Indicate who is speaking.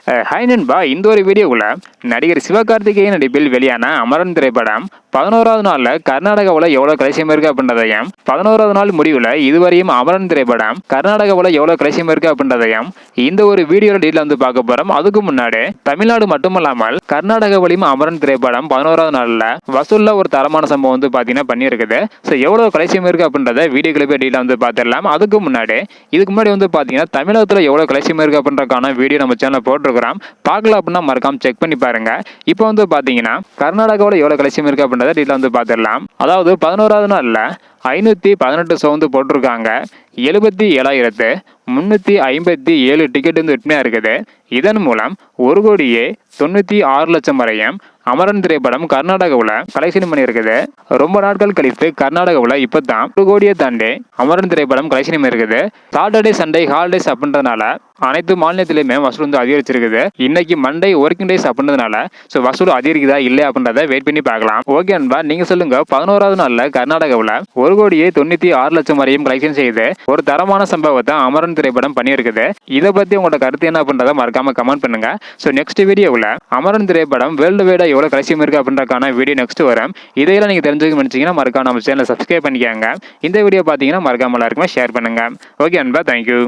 Speaker 1: Hi நண்பா, இந்த ஒரு வீடியோவில் நடிகர் சிவகார்த்திகேயன் நடிப்பில் வெளியான அமரன் திரைப்படம் 11வது நாளில் கர்நாடகாவில் எவ்வளோ கலைசியம் இருக்குது அப்படின்றதையும் 11வது நாள் முடிவில் இதுவரையும் அமரன் திரைப்படம் கர்நாடகாவில் எவ்வளோ கலைசியம் இருக்குது அப்படின்றதையும் இந்த ஒரு வீடியோவில் டீட்டில் வந்து பார்க்க போகிறோம். அதுக்கு முன்னாடி தமிழ்நாடு மட்டுமல்லாமல் கர்நாடகாவிலையும் அமரன் திரைப்படம் 11வது நாளில் வசூலில் ஒரு தரமான சம்பவம் வந்து பார்த்தீங்கன்னா பண்ணியிருக்குது. ஸோ எவ்வளோ கலைசியம் இருக்குது அப்படின்றத வீடியோக்களை போய் டீட்டில் வந்து பார்த்துடலாம். இதுக்கு முன்னாடி வந்து பார்த்தீங்கன்னா தமிழகத்தில் எவ்வளோ கலைசியம் இருக்குது அப்படின்றக்கான வீடியோ நம்ம சேனலில் போட்டிருக்கிறோம். பார்க்கல அப்படின்னா மறக்காம செக் பண்ணி பாருங்க. இப்போ வந்து பார்த்தீங்கன்னா கர்நாடகாவில் எவ்வளோ கலைசியம் இருக்குது அப்படின்றத டீட்டில் வந்து பார்த்துடலாம். அதாவது 11வது நாளில் 518 ஷோ வந்து போட்டிருக்காங்க. 77,357 டிக்கெட் வந்து விற்பனையாக இருக்குது. இதன் மூலம் 1,96,00,000 வரையும் அமரன் திரைப்படம் கர்நாடகாவில் கலெக்ஷன் பண்ணி இருக்குது. ரொம்ப நாட்கள் கழித்து கர்நாடகாவில் இப்போ தான் 1 கோடியை தாண்டி அமரன் திரைப்படம் கலெக்ஷன் இருக்குது. சாட்டர்டே சண்டே ஹாலிடேஸ் அப்படின்றதுனால அனைத்து மாநிலத்திலையுமே வசூல் வந்து அதிகரிச்சிருக்குது. இன்னைக்கு மண்டே ஒர்க்கிங் டேஸ் அப்படின்றதுனால ஸோ வசூல் அதிகரிக்குதா இல்லை அப்படின்றத வெயிட் பண்ணி பார்க்கலாம். ஓகே அன்பா, நீங்க சொல்லுங்க, 11வது நாளில் கர்நாடகாவில் 1,96,00,000 வரையும் கலெக்ஷன் செய்து ஒரு தரமான சம்பவத்தை அமரன் திரைப்படம் பண்ணியிருக்குது. இதை பத்தி உங்களோட கருத்து என்ன அப்படின்றத மறக்காம கமெண்ட் பண்ணுங்க. ஸோ நெக்ஸ்ட் வீடியோவில் அமரன் திரைப்படம் வேர்ல்டு வைடா எவ்வளோ கலெக்ஷன் இருக்கு அப்படின்றக்கான வீடியோ நெக்ஸ்ட் வரும். இதையெல்லாம் நீங்க தெரிஞ்சுக்க நினைச்சீங்கன்னா மறக்காம நம்ம சேனலை சப்ஸ்கிரைப் பண்ணிக்கோங்க. இந்த வீடியோ பார்த்தீங்கன்னா மறக்காம எல்லாருக்குமே ஷேர் பண்ணுங்க. ஓகே அன்பா, தேங்க்யூ.